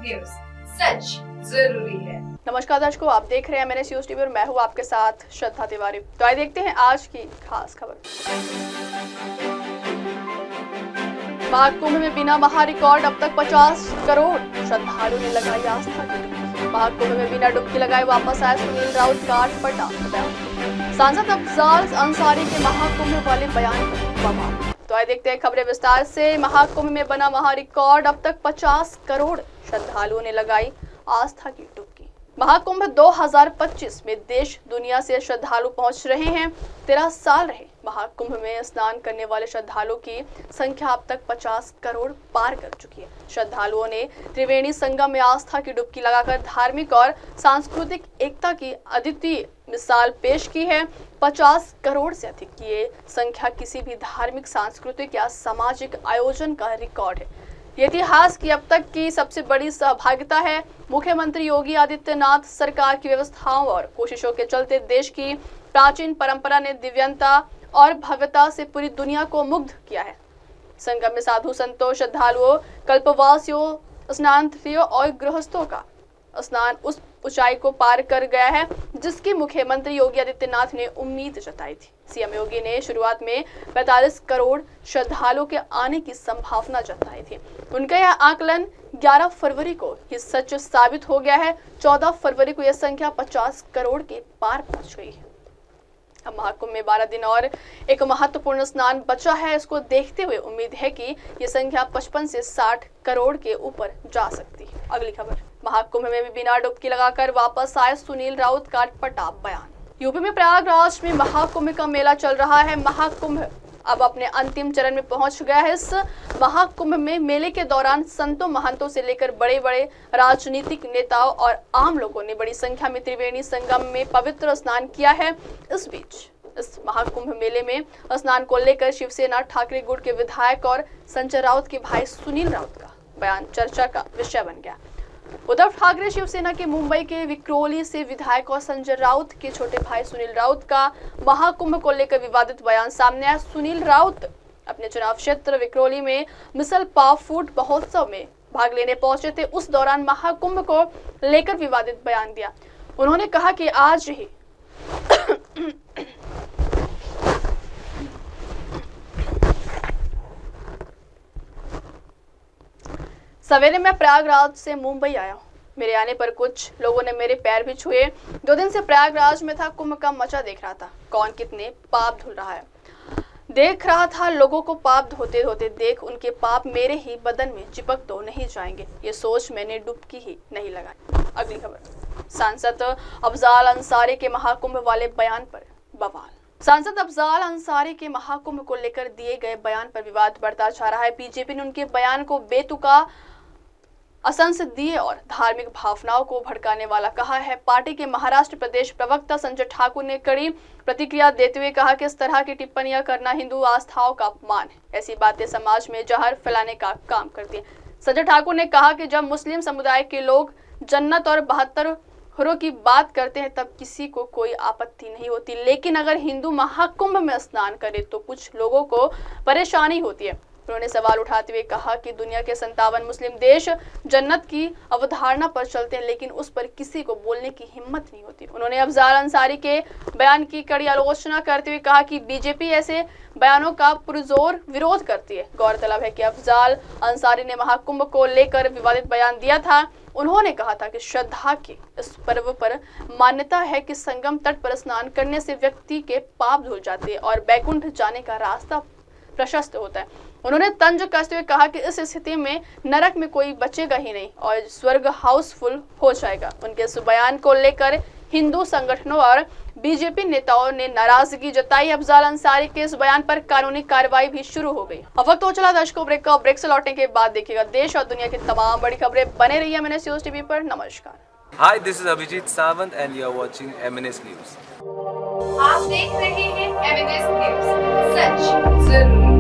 News, सच जरूरी है। नमस्कार दर्शकों, आप देख रहे हैं MNS न्यूज टीवी और मैं हूं आपके साथ श्रद्धा तिवारी। तो आइए देखते हैं आज की खास खबर। महाकुंभ में बिना महा रिकॉर्ड अब तक 50 करोड़ श्रद्धालुओं ने लगाई आस्था की डुबकी। महाकुंभ में बिना डुबकी लगाए वापस आए सुनील राउत का अटपटा बयान। सांसद अफजाल अंसारी के महाकुंभ वाले बयान पर बवाल। तो आइए देखते हैं खबरें विस्तार से। महाकुंभ में बना महा रिकॉर्ड, अब तक 50 करोड़ श्रद्धालुओं ने लगाई आस्था की डुबकी। महाकुंभ 2025 में देश दुनिया से श्रद्धालु पहुंच रहे हैं। 13 साल रहे महाकुंभ में स्नान करने वाले श्रद्धालुओं की संख्या अब तक 50 करोड़ पार कर चुकी है। श्रद्धालुओं ने त्रिवेणी संगम में आस्था की डुबकी लगाकर धार्मिक और सांस्कृतिक एकता की अद्वितीय मिसाल पेश की है। 50 करोड़ से अधिक की ये संख्या किसी भी धार्मिक, सांस्कृतिक या सामाजिक आयोजन का रिकॉर्ड है। ये इतिहास की अब तक की सबसे बड़ी सहभागिता है। मुख्यमंत्री योगी आदित्यनाथ सरकार की व्यवस्थाओं और कोशिशों के चलते देश की प्राचीन परंपरा ने दिव्यता और भव्यता से पूरी दुनिया को मुग्ध किया है। संगम में साधु संतों, श्रद्धालुओं, कल्पवासियों, स्नानार्थियों और गृहस्थों का स्नान उस ऊंचाई को पार कर गया है जिसकी मुख्यमंत्री योगी आदित्यनाथ ने उम्मीद जताई थी। सीएम योगी ने शुरुआत में 45 करोड़ श्रद्धालुओं के आने की संभावना जताई थी। उनका यह आकलन 11 फरवरी को ही सच साबित हो गया है। 14 फरवरी को यह संख्या 50 करोड़ के पार पहुंच गई है। अब महाकुंभ में 12 दिन और एक महत्वपूर्ण स्नान बचा है। इसको देखते हुए उम्मीद है कि ये संख्या 55 से 60 करोड़ के ऊपर जा सकती है। अगली खबर, महाकुंभ में भी बिना डुबकी लगाकर वापस आए सुनील राउत का अटपटा बयान। यूपी में प्रयागराज में महाकुंभ का मेला चल रहा है। महाकुंभ अब अपने अंतिम चरण में पहुंच गया है। इस महाकुंभ में मेले के दौरान संतों, महंतों से लेकर बड़े बड़े राजनीतिक नेताओं और आम लोगों ने बड़ी संख्या में त्रिवेणी संगम में पवित्र स्नान किया है। इस बीच इस महाकुंभ मेले में स्नान को लेकर शिवसेना ठाकरे गुट के विधायक और संजय राउत के भाई सुनील राउत का बयान चर्चा का विषय बन गया। उद्धव ठाकरे शिवसेना के मुंबई के विक्रोली से विधायक और संजय राउत के छोटे भाई सुनील राउत का महाकुंभ को लेकर विवादित बयान सामने आया। सुनील राउत अपने चुनाव क्षेत्र विक्रोली में मिसल पाव फूड महोत्सव में भाग लेने पहुंचे थे। उस दौरान महाकुंभ को लेकर विवादित बयान दिया। उन्होंने कहा कि आज ही सवेरे मैं प्रयागराज से मुंबई आया हूँ। मेरे आने पर कुछ लोगों ने मेरे पैर भी छुए। 2 दिन से प्रयागराज में था, कुंभ का मजा देख रहा था। कौन कितने पाप धुल रहा है देख रहा था। लोगों को पाप धोते धोते देख उनके पाप मेरे ही बदन में चिपक तो नहीं जाएंगे, ये सोच मैंने डुबकी ही नहीं लगाई। अगली खबर, सांसद अफजाल अंसारी के महाकुंभ वाले बयान पर बवाल। सांसद अफजाल अंसारी के महाकुंभ को लेकर दिए गए बयान पर विवाद बढ़ता जा रहा है। बीजेपी ने उनके बयान को बेतुका, असंसदीय और धार्मिक भावनाओं को भड़काने वाला कहा है। पार्टी के महाराष्ट्र प्रदेश प्रवक्ता संजय ठाकुर ने कड़ी प्रतिक्रिया देते हुए कहा कि इस तरह की टिप्पणियां करना हिंदू आस्थाओं का अपमान है। ऐसी बातें समाज में जहर फैलाने का काम करती है। संजय ठाकुर ने कहा कि जब मुस्लिम समुदाय के लोग जन्नत और 72 हुरों की बात करते हैं तब किसी को कोई आपत्ति नहीं होती, लेकिन अगर हिंदू महाकुंभ में स्नान करे तो कुछ लोगों को परेशानी होती है। उन्होंने सवाल उठाते हुए कहा कि दुनिया के 57 मुस्लिम देश जन्नत की अवधारणा पर चलते हैं, लेकिन उस पर किसी को बोलने की हिम्मत नहीं होती। उन्होंने अफजाल अंसारी के बयान की कड़ी आलोचना करते हुए कहा कि बीजेपी ऐसे बयानों का पुरजोर विरोध करती है। गौरतलब है कि अफजाल अंसारी ने महाकुंभ को लेकर विवादित बयान दिया था। उन्होंने कहा था कि श्रद्धा के इस पर्व पर मान्यता है कि संगम तट पर स्नान करने से व्यक्ति के पाप धुल जाते हैं और बैकुंठ जाने का रास्ता प्रशस्त होता है। उन्होंने तंज कसते हुए कहा कि इस स्थिति में नरक में कोई बचेगा ही नहीं और स्वर्ग हाउसफुल हो जाएगा। उनके इस बयान को लेकर हिंदू संगठनों और बीजेपी नेताओं ने नाराजगी जताई। अफजाल अंसारी के इस बयान पर कानूनी कार्रवाई भी शुरू हो गई। अब वक्त हो चला दर्शकों ब्रेक का। ब्रेक से लौटने के बाद देखिएगा देश और दुनिया की तमाम बड़ी खबरें। बने रहिए MNS न्यूज टीवी पर। नमस्कार। Hi, this is Abhijit Sawant and you are watching MNS News. आप देख रहे हैं MNS न्यूज, सच जरूरी।